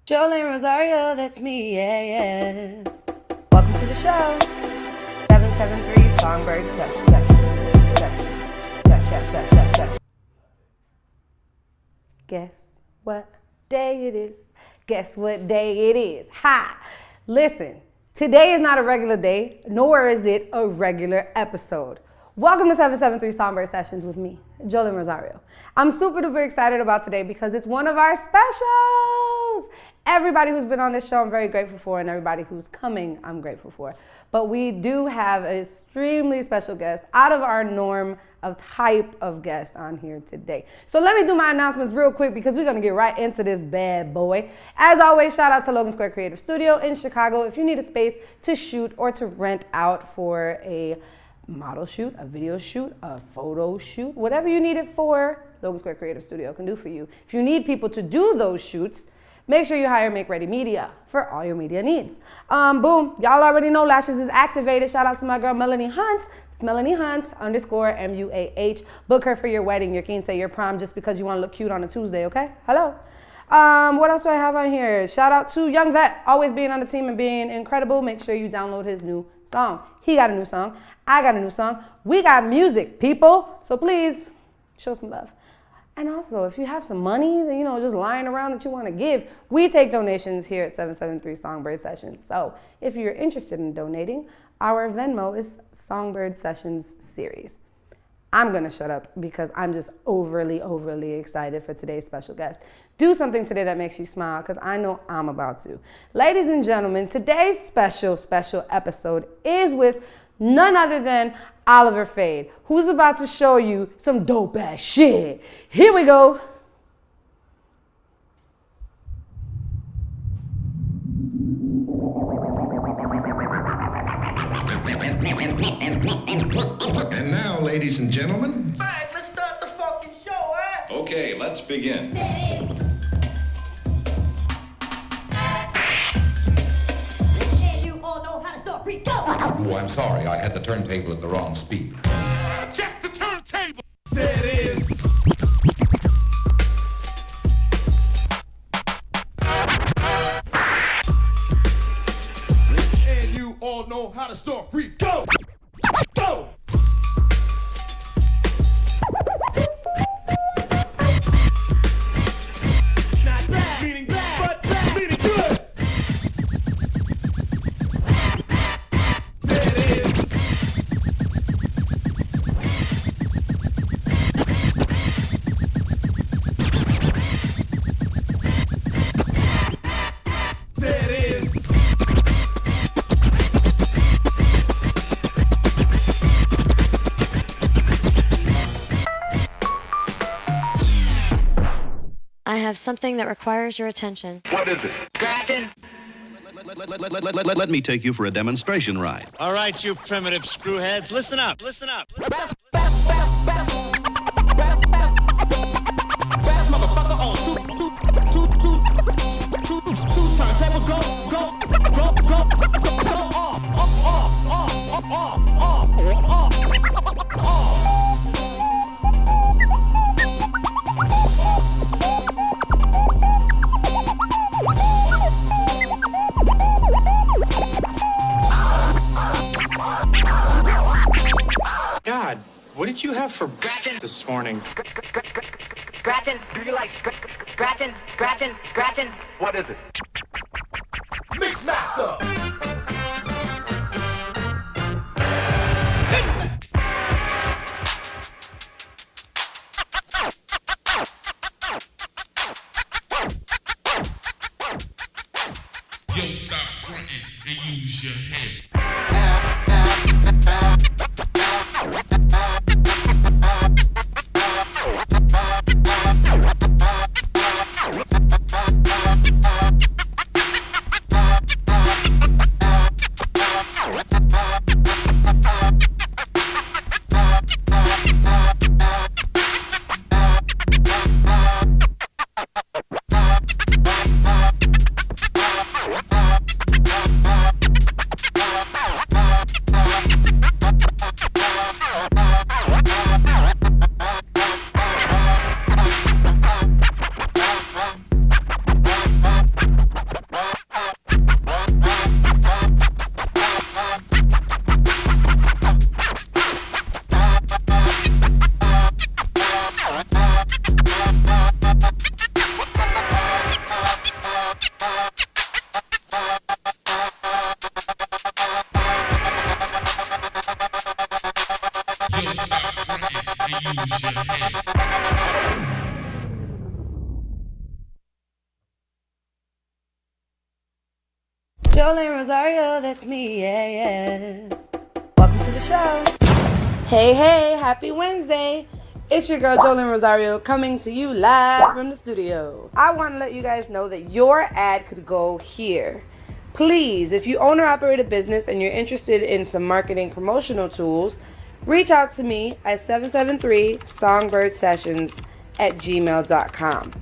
JOLIN, ROSARIO, that's me, yeah. Welcome to the show. 773 Songbird Sessions. Guess what day it is? Guess what day it is? Ha! Listen, today is not a regular day, nor is it a regular episode. Welcome to 773 Songbird Sessions with me, JOLIN ROSARIO. I'm super duper excited about today because it's one of our specials. Everybody who's been on this show, I'm very grateful for, and everybody who's coming, I'm grateful for. But we do have an extremely special guest, out of our norm of type of guest on here today. So let me do my announcements real quick because we're gonna get right into this bad boy. As always, shout out to Logan Square Creative Studio in Chicago. If you need a space to shoot or to rent out for a model shoot, a video shoot, a photo shoot, whatever you need it for, Logan Square Creative Studio can do for you. If you need people to do those shoots, make sure you hire Make Ready Media for all your media needs. Boom, y'all already know Lashes is activated. Shout out to my girl Melanie Hunt. It's Melanie Hunt _MUAH. Book her for your wedding, your quince, your prom, just because you want to look cute on a Tuesday, okay? Hello. What else do I have on here? Shout out to Young Vet, always being on the team and being incredible. Make sure you download his new song. He got a new song. I got a new song. We got music, people. So please show some love. And also, if you have some money that, just lying around that you want to give, we take donations here at 773 Songbird Sessions. So if you're interested in donating, our Venmo is Songbird Sessions Series. I'm going to shut up because I'm just overly excited for today's special guest. Do something today that makes you smile because I know I'm about to. Ladies and gentlemen, today's special episode is with none other than Oliver Fade, who's about to show you some dope ass shit. Here we go. And now, ladies and gentlemen. All right, let's start the fucking show, all right? Okay, let's begin. Oh, I'm sorry. I had the turntable at the wrong speed. Check the turntable. There it is. And you all know how to start free. Go! Go! Not bad, meaning bad, but bad, meaning good. There it is. There it is. I have something that requires your attention. What is it? Let me take you for a demonstration ride. All right, you primitive screwheads, listen up, listen up. Motherfucker on two turntable, go God, what did you have for breakfast this morning? Scratching? Do you like scratching? What is it? Mixmaster. Yo, stop fronting and use your head. JOLIN Rosario, that's me, yeah. Welcome to the show. Hey, happy Wednesday. It's your girl JOLIN Rosario coming to you live from the studio. I want to let you guys know that your ad could go here. Please, if you own or operate a business and you're interested in some marketing promotional tools, reach out to me at 773Songbird@gmail.com.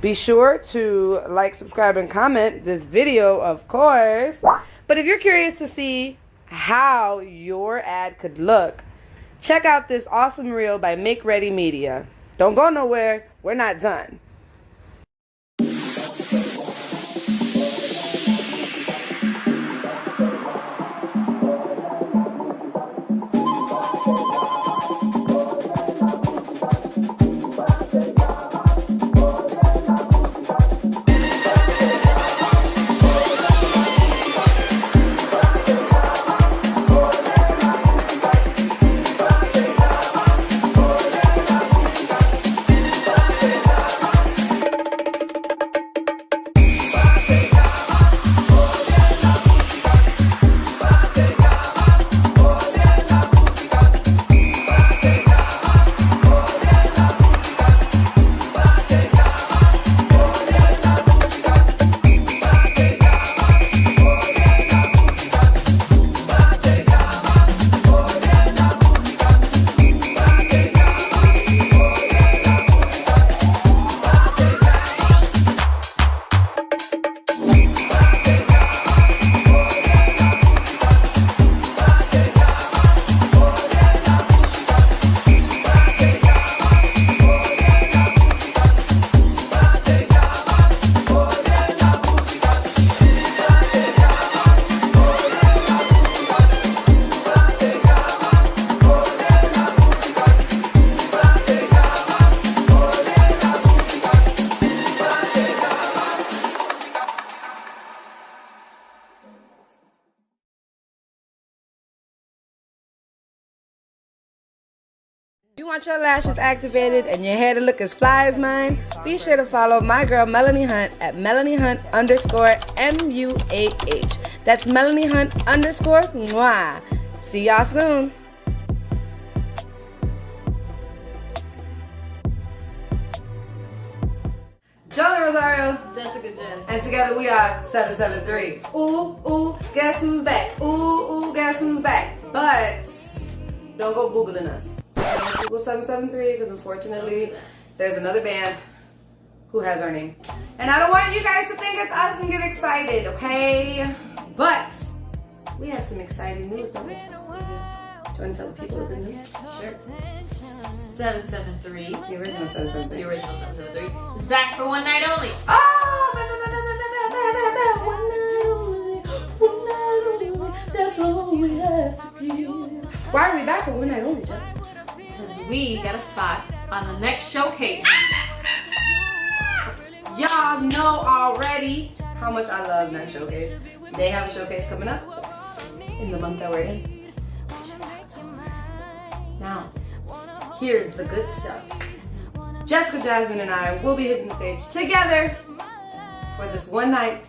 Be sure to like, subscribe, and comment this video, of course. But if you're curious to see how your ad could look, check out this awesome reel by Make Ready Media. Don't go nowhere. We're not done. If you want your lashes activated and your hair to look as fly as mine, be sure to follow my girl Melanie Hunt at MelanieHunt_MUAH. That's Melanie Hunt _mwah. See y'all soon. JOLIN Rosario, Jessica Jess, and together we are 773. Ooh, guess who's back? Ooh, guess who's back? But don't go Googling us. Don't Google 773 because unfortunately there's another band who has our name. And I don't want you guys to think it's us and get excited, okay? But we have some exciting news, don't we? Do you want to tell the people the good news? Sure. 773. The original 773. The original 773 is back for one night only. Oh! One night only. That's all we have to give. Why are we back for one night only, Jess? Because we got a spot on the next showcase. Y'all know already how much I love that showcase. They have a showcase coming up in the month that we're in. Now, here's the good stuff. Jessica, Jasmine, and I will be hitting the stage together for this one night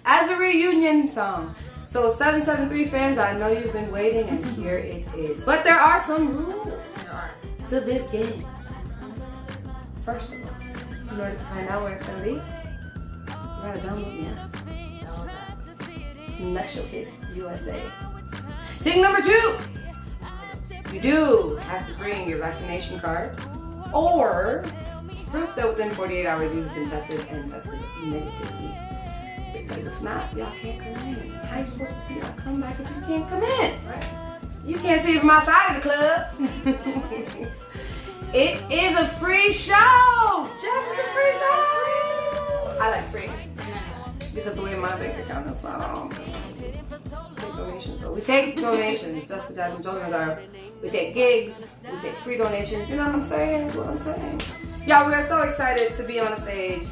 as a reunion song. So 773 fans, I know you've been waiting, and here it is. But there are some rules to this game. First of all, in order to find out where it's gonna be, you gotta download the app. It's Next Showcase USA. Thing number 2, you do have to bring your vaccination card or proof that within 48 hours you've been tested and tested negatively. Because if not, y'all can't come in. How are you supposed to see y'all come back if you can't come in? Right? You can't see from outside of the club. It is a free show! Just a free show! I like free. Because the way my bank account is set up, take donations. So we take donations, just for that. We take gigs, we take free donations. You know what I'm saying? That's what I'm saying. Y'all, we are so excited to be on the stage.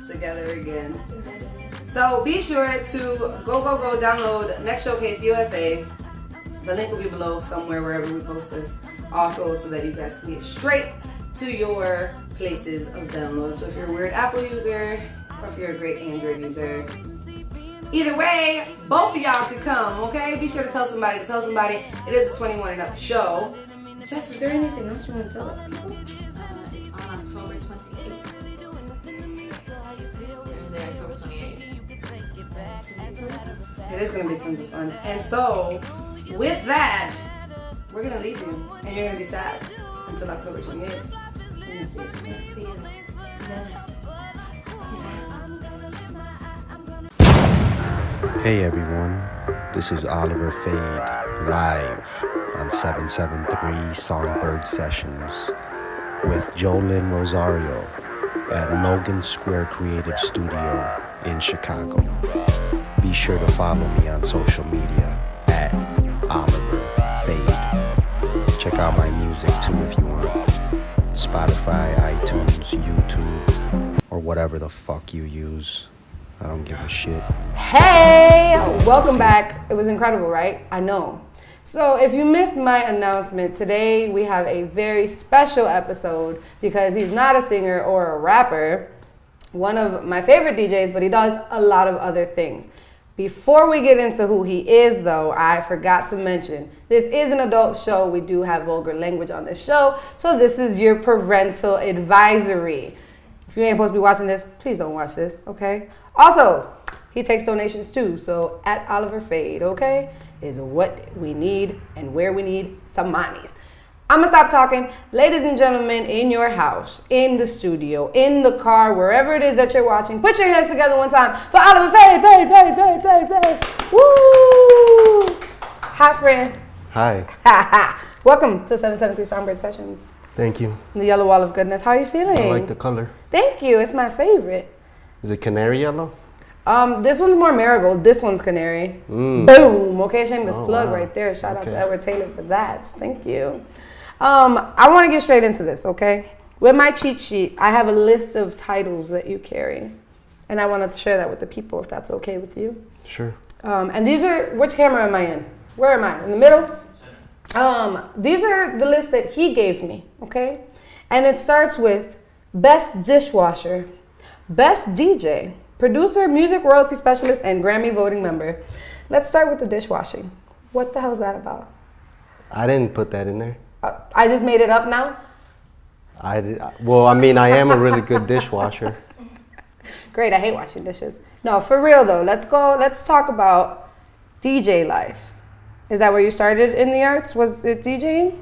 Together again. So be sure to go download Next Showcase USA. The link will be below somewhere wherever we post this. Also, so that you guys can get straight to your places of download. So if you're a weird Apple user or if you're a great Android user. Either way, both of y'all could come, okay? Be sure to tell somebody to tell somebody. It is a 21 and up show. Jess, is there anything else you want to tell us people? It's on October 28th. Thursday, October 28th. It is going to be tons of fun. And so, with that, we're going to leave you. And you're going to be sad until October 28th. See you. Hey everyone, this is Oliver Fade, live on 773 Songbird Sessions with JOLIN Rosario at Logan Square Creative Studio in Chicago. Be sure to follow me on social media at Oliver Fade. Check out my music too if you want. Spotify, iTunes, YouTube, or whatever the fuck you use. I don't give a shit. Hey, welcome back. It was incredible, right? I know. So if you missed my announcement, today we have a very special episode because he's not a singer or a rapper, one of my favorite DJs, but he does a lot of other things. Before we get into who he is, though, I forgot to mention, this is an adult show. We do have vulgar language on this show, so this is your parental advisory. If you ain't supposed to be watching this, please don't watch this, okay? Also, he takes donations too, so at Oliver Fade, okay, is what we need and where we need some monies. I'm gonna stop talking. Ladies and gentlemen, in your house, in the studio, in the car, wherever it is that you're watching, put your hands together one time for Oliver Fade, Fade, Fade, Fade, Fade, Fade. Woo! Hi, friend. Hi. Welcome to 773 Songbird Sessions. Thank you. The yellow wall of goodness. How are you feeling? I like the color. Thank you. It's my favorite. Is it canary yellow? This one's more marigold. This one's canary. Mm. Boom. Okay, shameless plug wow. right there. Shout out to Edward Taylor for that. Thank you. I want to get straight into this, okay? With my cheat sheet, I have a list of titles that you carry. And I wanted to share that with the people, if that's okay with you. Sure. And these are, which camera am I in? Where am I? In the middle? These are the list that he gave me, okay? And it starts with Best Dishwasher, Best DJ, Producer, Music Royalty Specialist, and Grammy Voting Member. Let's start with the dishwashing. What the hell is that about? I didn't put that in there. I just made it up now? Well, I mean, I am a really good dishwasher. Great, I hate washing dishes. No, for real though, let's talk about DJ life. Is that where you started in the arts? Was it DJing?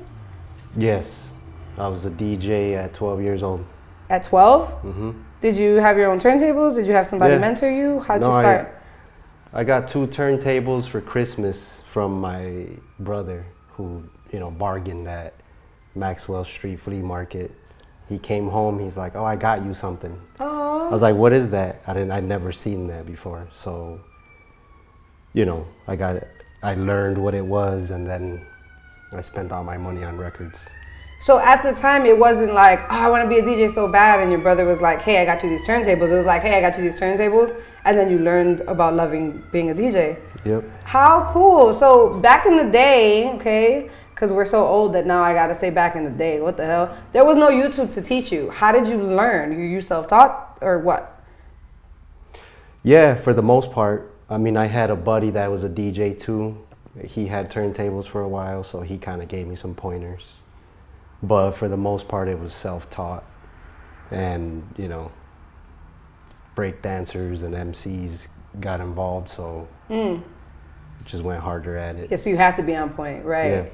Yes, I was a DJ at 12 years old. At 12? Mm-hmm. Did you have your own turntables? Did you have somebody mentor you? How'd you start? I got 2 turntables for Christmas from my brother who, bargained at Maxwell Street Flea Market. He came home, he's like, oh, I got you something. Aww. I was like, what is that? I'd never seen that before. So, I learned what it was, and then I spent all my money on records. So at the time, it wasn't like, oh, I want to be a DJ so bad, and your brother was like, hey, I got you these turntables. It was like, hey, I got you these turntables, and then you learned about loving being a DJ. Yep. How cool. So back in the day, okay, because we're so old that now I got to say back in the day, what the hell? There was no YouTube to teach you. How did you learn? You self-taught or what? Yeah, for the most part. I mean, I had a buddy that was a DJ too. He had turntables for a while, so he kind of gave me some pointers. But for the most part, it was self-taught. And, break dancers and MCs got involved, so just went harder at it. Yeah, so you have to be on point, right? Yeah.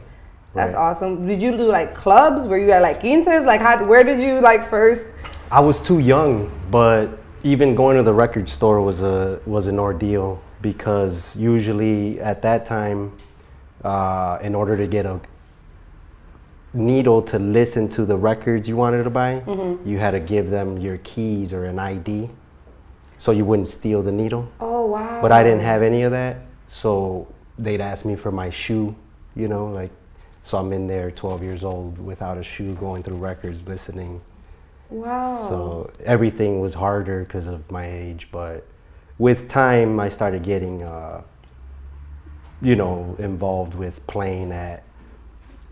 That's awesome. Did you do like clubs? Were you at like quinces? Like where did you first? I was too young, but even going to the record store was an ordeal, because usually at that time, in order to get a needle to listen to the records you wanted to buy, you had to give them your keys or an ID, so you wouldn't steal the needle. Oh, wow. But I didn't have any of that, so they'd ask me for my shoe, so I'm in there 12 years old without a shoe, going through records, listening. Wow. So everything was harder because of my age, but with time I started getting, involved with playing at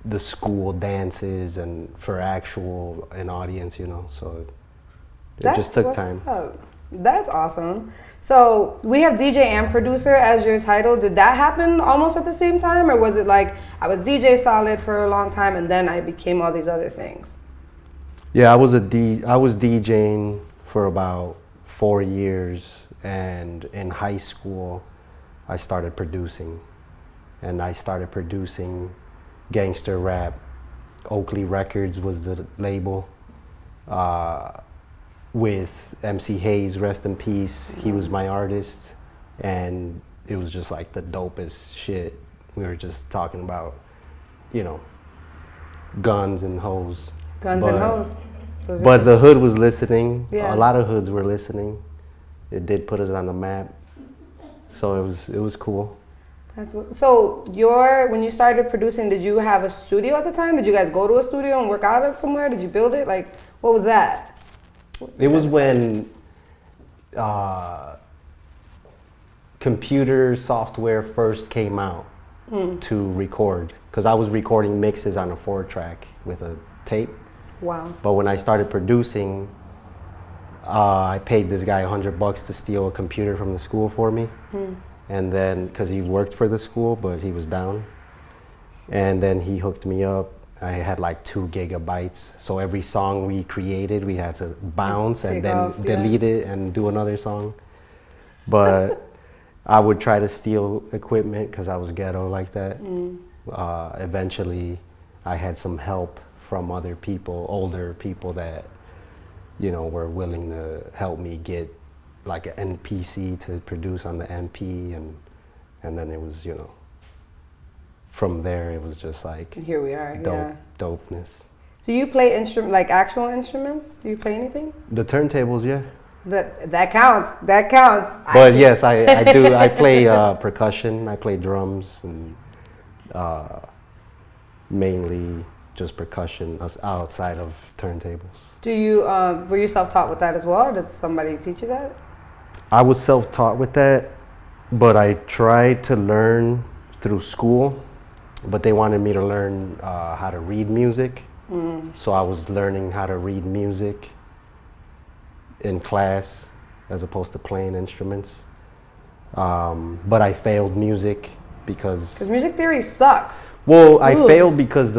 the school dances and for an audience, so it just took time. That's awesome. So we have DJ and producer as your title. Did that happen almost at the same time, or was it like I was DJ solid for a long time and then I became all these other things? Yeah, I was DJing for about 4 years, and in high school I started producing, and I started producing gangster rap. Oakley Records was the label. With MC Hayes, rest in peace. He was my artist, and it was just like the dopest shit. We were just talking about, you know, guns and hoes. And hoes. But the hood was listening. Yeah. A lot of hoods were listening. It did put us on the map. So it was cool. So when you started producing, did you have a studio at the time? Did you guys go to a studio and work out of somewhere? Did you build it? Like, what was that? It was when computer software first came out to record, because I was recording mixes on a 4-track with a tape. Wow. But when I started producing, I paid this guy $100 to steal a computer from the school for me. And then, because he worked for the school, but he was down. And then he hooked me up. I had like 2 gigabytes. So every song we created, we had to bounce and then delete it and do another song. But I would try to steal equipment because I was ghetto like that. Eventually, I had some help from other people, older people that, you know, were willing to help me get like an NPC to produce on the MP, and then it was, you know, from there it was just like here we are. Dopeness. Do you play actual instruments? Do you play anything? The turntables, yeah. That counts. That counts. But yes, I do. I play percussion. I play drums, and mainly just percussion outside of turntables. Do you were you self-taught with that as well, or did somebody teach you that? I was self-taught with that, but I tried to learn through school, but they wanted me to learn how to read music. So I was learning how to read music in class as opposed to playing instruments. But I failed music because music theory sucks. Well, I failed because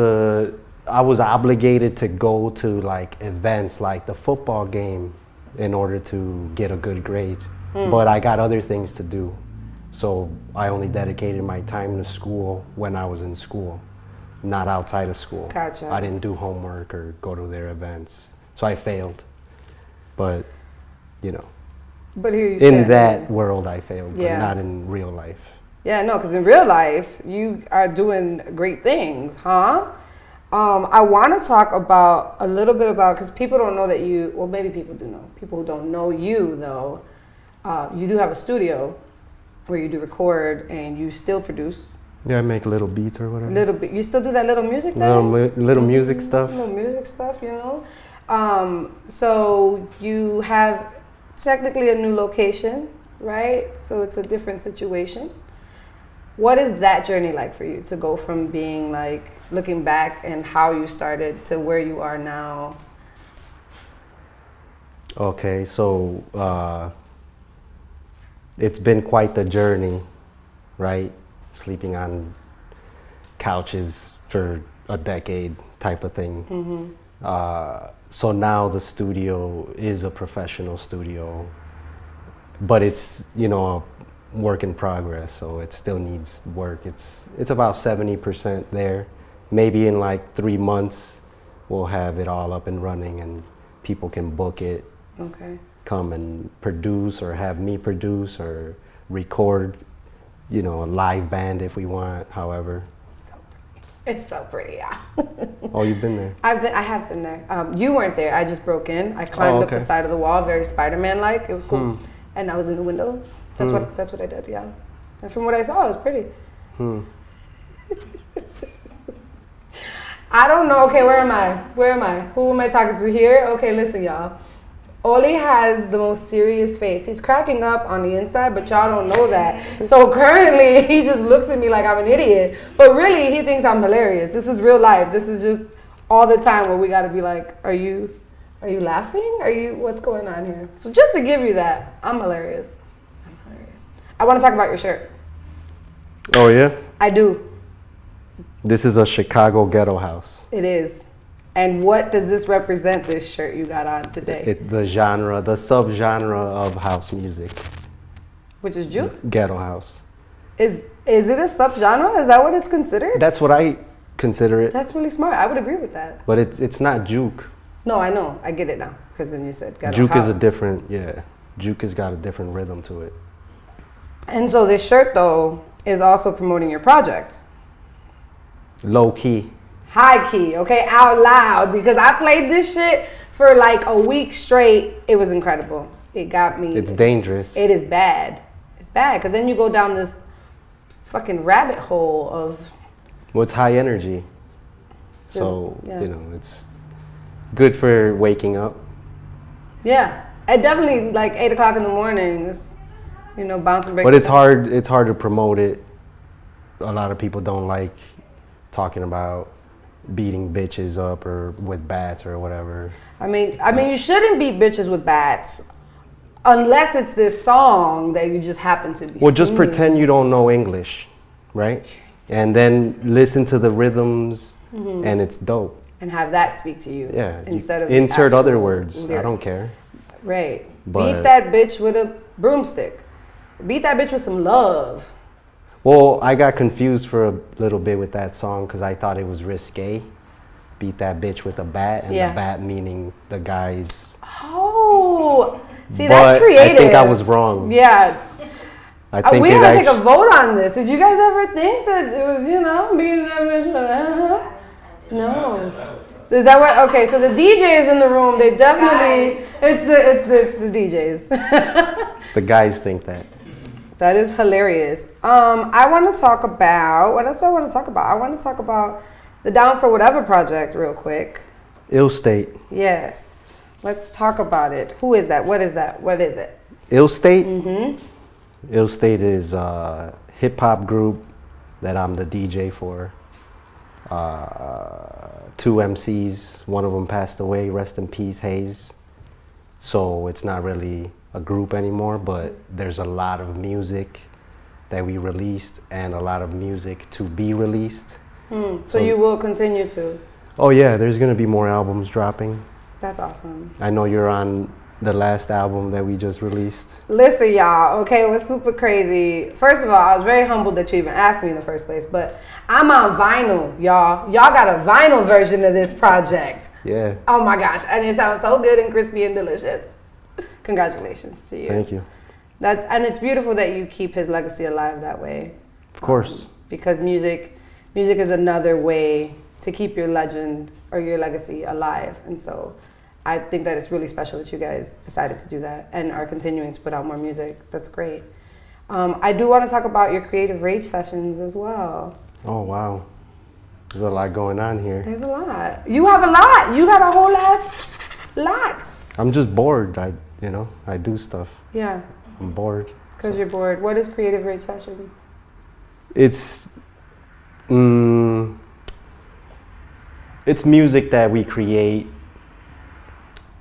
I was obligated to go to like events like the football game in order to get a good grade. But I got other things to do. So I only dedicated my time to school when I was in school, not outside of school. Gotcha. I didn't do homework or go to their events. So I failed. But, you know, but here you in that world I failed, but not in real life. Yeah, no, because in real life, you are doing great things, huh? I want to talk a little bit about, because people don't know that well, maybe people do know. People who don't know you, though, you do have a studio where you do record and you still produce. Yeah, I make little beats or whatever. Little bit. You still do that little music thing? Little music stuff. Little music stuff, you know? So you have technically a new location, right? So it's a different situation. What is that journey like for you to go from being like, looking back and how you started to where you are now? Okay, so it's been quite the journey, right? Sleeping on couches for a decade type of thing. So now the studio is a professional studio, but it's, you know, a work in progress, so it still needs work. It's about 70% there. Maybe in like 3 months, we'll have it all up and running and people can book it. Okay. Come and produce or have me produce or record, you know, a live band if we want, however. It's so pretty, yeah. Oh, you've been there? I have been there. You weren't there. I just broke in. I climbed up the side of the wall, very Spider-Man-like. It was cool. And I was in the window. That's what I did, yeah. And from what I saw, it was pretty. I don't know. Okay, where am I? Who am I talking to here? Okay, listen, y'all. Oli has the most serious face. He's cracking up on the inside, but y'all don't know that. So currently, he just looks at me like I'm an idiot. But really, he thinks I'm hilarious. This is real life. This is just all the time where we gotta be like, are you Are you laughing? What's going on here? So just to give you that, I'm hilarious. I want to talk about your shirt. Oh yeah? I do. This is a Chicago ghetto house. It is. And what does this represent, this shirt you got on today? The subgenre of house music. Which is juke? Ghetto house. Is it a subgenre? Is that what it's considered? That's what I consider it. That's really smart. I would agree with that. But it's not juke. No, I know. I get it now. Because then you said ghetto juke house. is a different, yeah. Juke has got a different rhythm to it. And so this shirt, though, is also promoting your project. Low key. High key, okay? Out loud. Because I played this shit for like a week straight. It was incredible. It got me. It's dangerous. It is bad. It's bad. Because then you go down this fucking rabbit hole of... Well, it's high energy. So, yeah. you know, it's good for waking up. Yeah. I definitely, like 8 o'clock in the morning, it's, you know, bouncing back. But it's hard to promote it. A lot of people don't like talking about beating bitches up or with bats or whatever. I mean, you shouldn't beat bitches with bats unless it's this song that you just happen to be Well, just singing. pretend you don't know English, right? And then listen to the rhythms, and it's dope. And have that speak to you. Yeah. Instead of insert actual other words. lyric. I don't care. Right. But beat that bitch with a broomstick. Beat that bitch with some love. Well, I got confused for a little bit with that song because I thought it was risque. Beat that bitch with a bat, and the bat meaning the guy's. Oh, see, but that's creative. I think I was wrong. Yeah. I think we gotta take a vote on this. Did you guys ever think that it was, you know, beating that bitch with a No. Is that what? Okay, so the DJs in the room, they definitely. It's the DJs. The guys think that. That is hilarious. I want to talk about, what else do I want to talk about? I want to talk about the Down for Whatever project real quick. Ill State. Yes. Let's talk about it. Who is that? What is that? What is it? Ill State? Mm-hmm. Ill State is a hip-hop group that I'm the DJ for. 2 MCs. One of them passed away. Rest in peace, Hayes. So it's not really a group anymore, but there's a lot of music that we released and a lot of music to be released. So you will continue to? Oh yeah, there's gonna be more albums dropping. That's awesome. I know you're on the last album that we just released. Listen, y'all, okay, it was super crazy. First of all, I was very humbled that you even asked me in the first place, but I'm on vinyl, y'all. Y'all got a vinyl version of this project. Yeah. Oh my gosh, and it sounds so good and crispy and delicious. Congratulations to you. Thank you. And it's beautiful that you keep his legacy alive that way. Of course. Because music is another way to keep your legend or your legacy alive. And so I think that it's really special that you guys decided to do that and are continuing to put out more music. That's great. I do want to talk about your creative rage sessions as well. Oh, wow. There's a lot going on here. There's a lot. You have a lot. You got a whole ass lots. I'm just bored. I do stuff. Yeah. I'm bored. Because you're bored. What is creative rage sessions? It's music that we create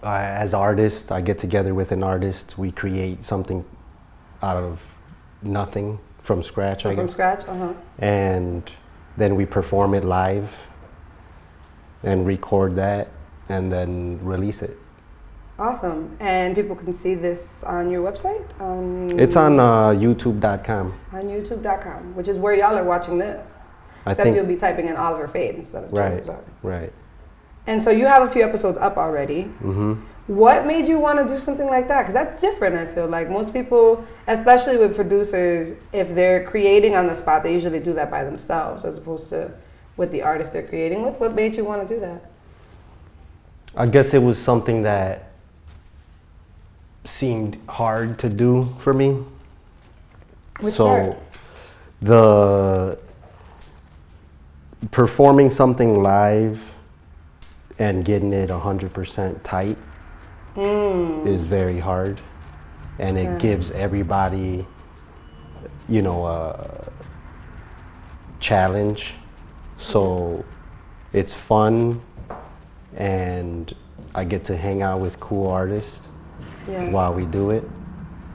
as artists. I get together with an artist. We create something out of nothing, from scratch, I guess. From scratch? Uh-huh. And then we perform it live and record that and then release it. Awesome. And people can see this on your website? It's on youtube.com. On youtube.com, which is where y'all are watching this. Except you'll be typing in Oliver Fade instead of JOLIN. Right. And so you have a few episodes up already. Mm-hmm. What made you want to do something like that? Because that's different, I feel like. Most people, especially with producers, if they're creating on the spot, they usually do that by themselves as opposed to with the artist they're creating with. What made you want to do that? I guess it was something that seemed hard to do for me. Which part? The performing something live and getting it 100% tight is very hard, and it gives everybody, a challenge. So it's fun, and I get to hang out with cool artists Yeah. while we do it.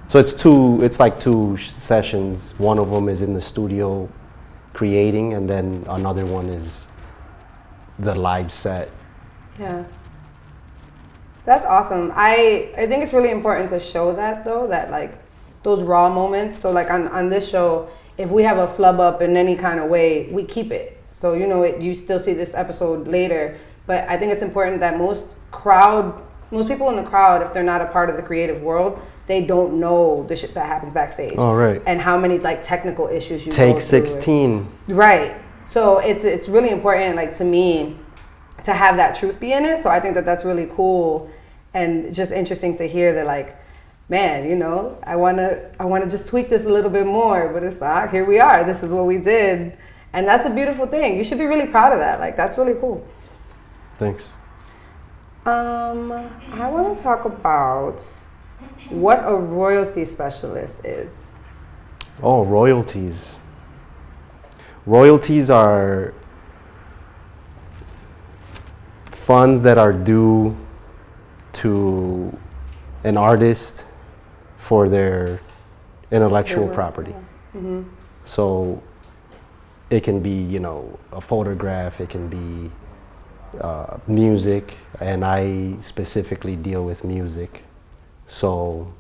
So it's like two sessions. One of them is in the studio creating, and then another one is the live set. Yeah. That's awesome. I think it's really important to show that though, that like those raw moments. So like on this show, if we have a flub up in any kind of way, we keep it. So you know, you still see this episode later. But I think it's important that most people in the crowd, if they're not a part of the creative world, they don't know the shit that happens backstage. Oh, right. And how many like technical issues you Take go through. 16. Right. So it's really important, like to me, to have that truth be in it. So I think that that's really cool and just interesting to hear that, like, man, you know, I wanna just tweak this a little bit more, but it's like, here we are. This is what we did, and that's a beautiful thing. You should be really proud of that. Like, that's really cool. Thanks. I want to talk about what a royalty specialist is. Oh, royalties. Royalties are funds that are due to an artist for their intellectual property. Mm-hmm. So it can be, you know, a photograph, it can be music, and I specifically deal with music. So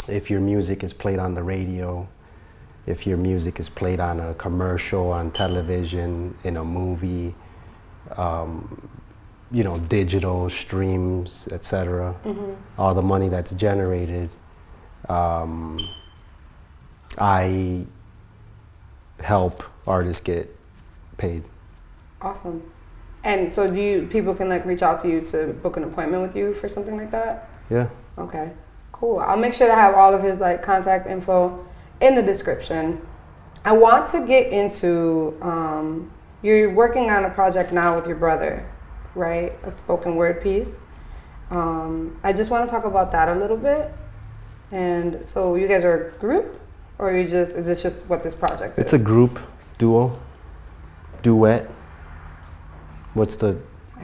if your music is played on the radio, if your music is played on a commercial, on television, in a movie, you know, digital streams, etc. Mm-hmm. All the money that's generated, I help artists get paid. Awesome. And so people can like reach out to you to book an appointment with you for something like that? Yeah. Okay, cool. I'll make sure to have all of his like contact info in the description. I want to get into, you're working on a project now with your brother, right? A spoken word piece. I just want to talk about that a little bit. And so you guys are a group, or is this just what this project is? It's a group, duo, duet. What's the?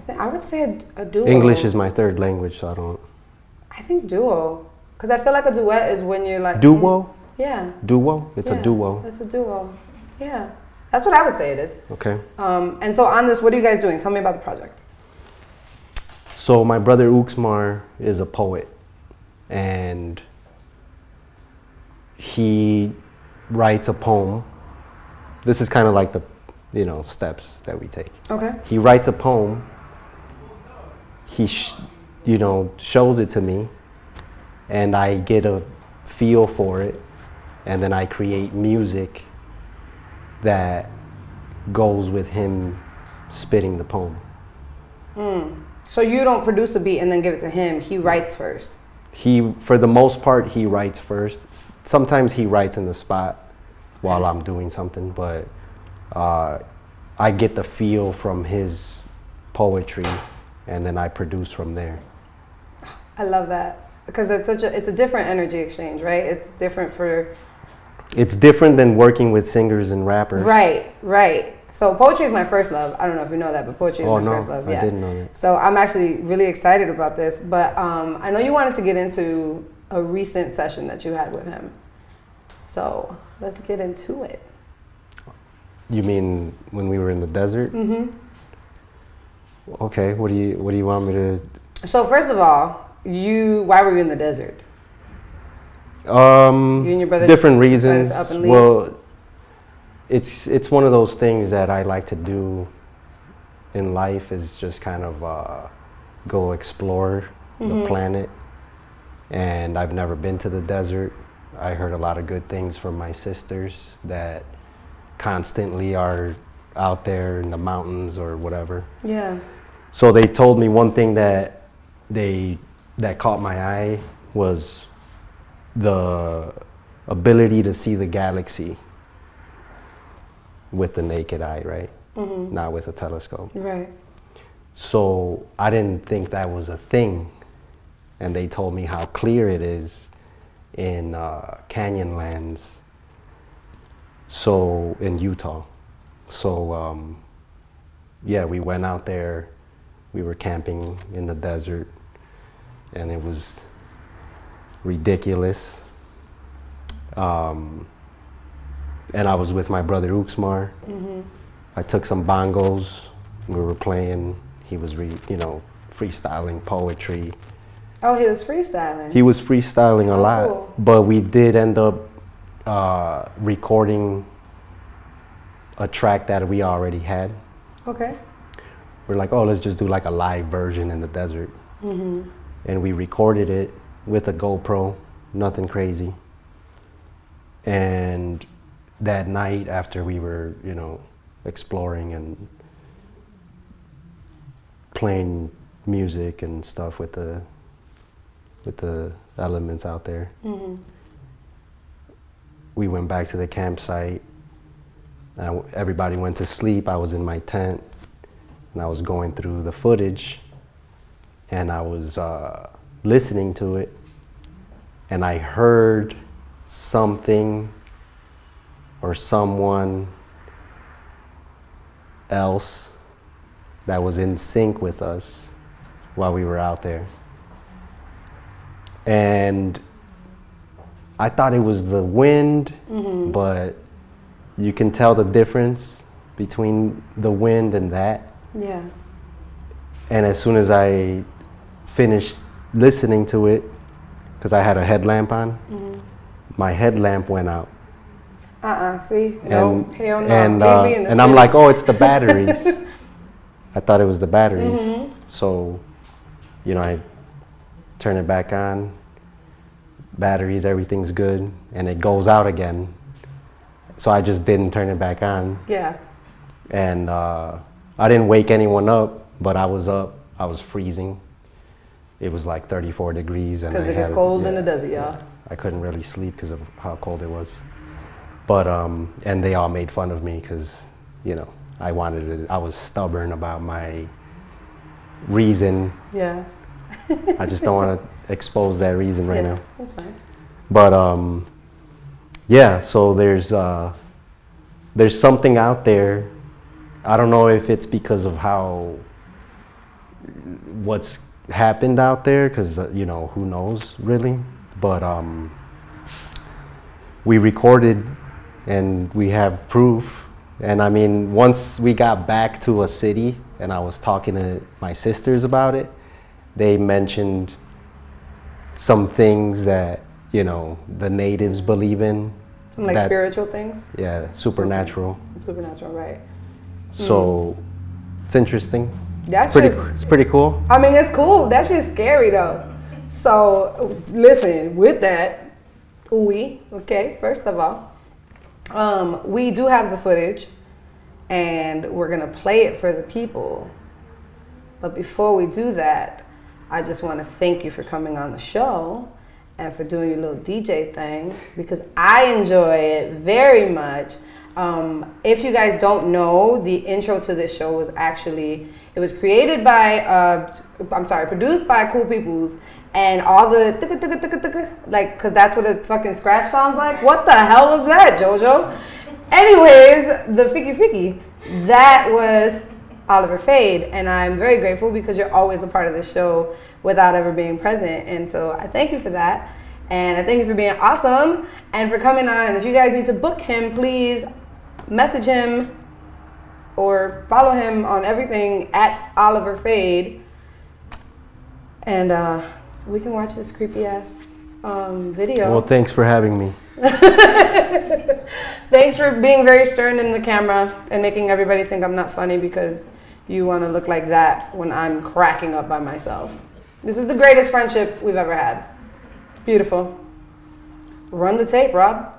I would say a duo. English is my third language, so I don't. I think duo, because I feel like a duet is when you're like. Duo? Yeah. Duo? It's a duo. It's a duo. Yeah. That's what I would say it is. Okay. And so on this, what are you guys doing? Tell me about the project. So my brother Uxmar is a poet, and he writes a poem. This is kind of like the, you know, steps that we take. Okay. He writes a poem. He, you know, shows it to me, and I get a feel for it, and then I create music that goes with him spitting the poem. So you don't produce a beat and then give it to him. He writes first. For the most part, he writes first. Sometimes he writes in the spot while I'm doing something, but I get the feel from his poetry, and then I produce from there. I love that, because it's a different energy exchange, right? It's different It's different than working with singers and rappers. Right. So poetry is my first love. I don't know if you know that, but poetry is my first love. I didn't know that. So I'm actually really excited about this, but I know you wanted to get into a recent session that you had with him. So let's get into it. You mean when we were in the desert? Mm-hmm. Okay, what do you want me to? So first of all, why were you in the desert? You and your brother different reasons. Up and leave? Well, it's one of those things that I like to do in life, is just kind of go explore the planet. And I've never been to the desert. I heard a lot of good things from my sisters that constantly are out there in the mountains or whatever. Yeah. So they told me one thing that caught my eye was the ability to see the galaxy with the naked eye, right? Mm-hmm. Not with a telescope. Right. So I didn't think that was a thing. And they told me how clear it is in Canyonlands, so in Utah. So yeah, we went out there, we were camping in the desert, and it was ridiculous. And I was with my brother Uxmar. I took some bongos. We were playing. He was, freestyling poetry. Oh, he was freestyling. He was freestyling a lot, cool. but we did end up recording a track that we already had. Okay. We're like, oh, let's just do like a live version in the desert. And we recorded it with a GoPro, nothing crazy. And that night after we were, exploring and playing music and stuff with the elements out there, we went back to the campsite. Everybody went to sleep. I was in my tent, and I was going through the footage, and I was listening to it, and I heard something or someone else that was in sync with us while we were out there. And I thought it was the wind, but you can tell the difference between the wind and that. Yeah. And as soon as I finished listening to it, because I had a headlamp on, my headlamp went out. See? No, hell no. And I'm like, oh, it's the batteries. I thought it was the batteries. So, I turn it back on, batteries, everything's good, and it goes out again. So I just didn't turn it back on. Yeah. And I didn't wake anyone up, but I was up, I was freezing. It was like 34 degrees. Because it gets cold in the desert, y'all. I couldn't really sleep because of how cold it was. But, and they all made fun of me because, I wanted it. I was stubborn about my reason. Yeah. I just don't want to expose that reason right now. That's fine. But, yeah, so there's something out there. I don't know if it's because of what's happened out there, because, who knows really. But we recorded and we have proof. And I mean, once we got back to a city and I was talking to my sisters about it, they mentioned some things that, the natives believe in. Some like spiritual things? Yeah, supernatural. Supernatural, right. So it's interesting. It's pretty cool. I mean, it's cool. That's just scary though. So listen, with that, first of all, we do have the footage and we're gonna play it for the people. But before we do that, I just want to thank you for coming on the show and for doing your little DJ thing, because I enjoy it very much. If you guys don't know, the intro to this show was created by, produced by Cool Peoples, and all the because that's what a fucking scratch sounds like. What the hell was that, JoJo? Anyways, the Fiki, that was Oliver Fade, and I'm very grateful because you're always a part of this show without ever being present, and so I thank you for that, and I thank you for being awesome and for coming on. And if you guys need to book him, please message him or follow him on everything at Oliver Fade, and we can watch this creepy ass video. Well, thanks for having me. Thanks for being very stern in the camera and making everybody think I'm not funny because you want to look like that when I'm cracking up by myself. This is the greatest friendship we've ever had. Beautiful. Run the tape, Rob.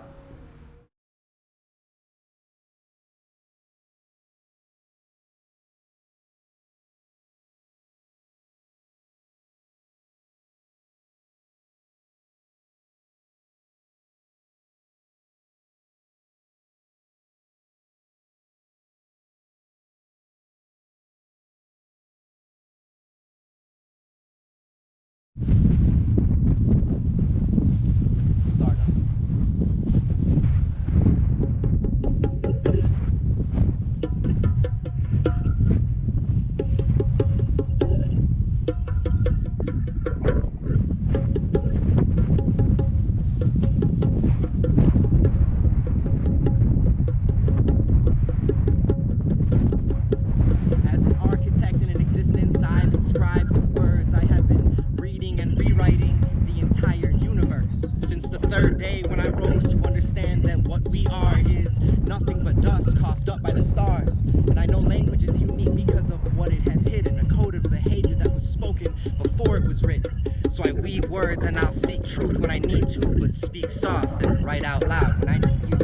third day when I rose to understand that what we are is nothing but dust coughed up by the stars. And I know language is unique because of what it has hidden, a code of behavior that was spoken before it was written. So I weave words and I'll seek truth when I need to, but speak soft and write out loud when I need you.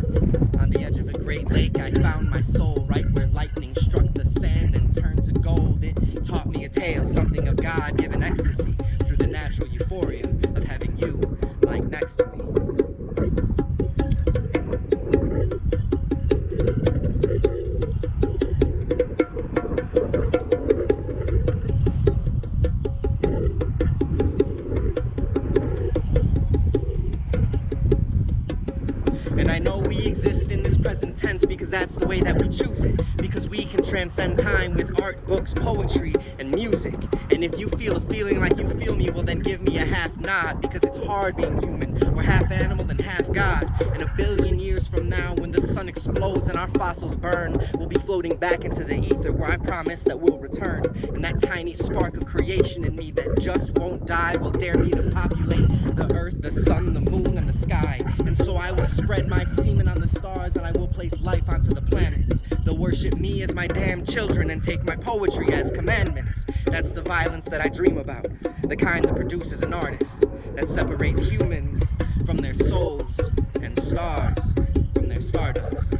On the edge of a great lake, I found my soul right where lightning struck the sand and turned to gold. It taught me a tale, something of God-given ecstasy through the natural euphoria of having you lying next to me. And I know we exist in this present tense because that's the way that we choose it. Because we can transcend time with art, books, poetry, and music. And if you feel a feeling like you feel me, well then give me a half nod. Because it's hard being human. We're half animal and half God. And a billion years from now, when the sun explodes and our fossils burn, we'll be floating back into the ether where I promise that we'll return. And that tiny spark of creation in me that just won't die will dare me to populate the earth, the sun, the moon, and the sky. And so I will spread my semen on the stars and I will place life onto the planets. They'll worship me as my damn children and take my poetry as commandments. That's the violence that I dream about, the kind that produces an artist, that separates humans from their souls and stars from their stardust.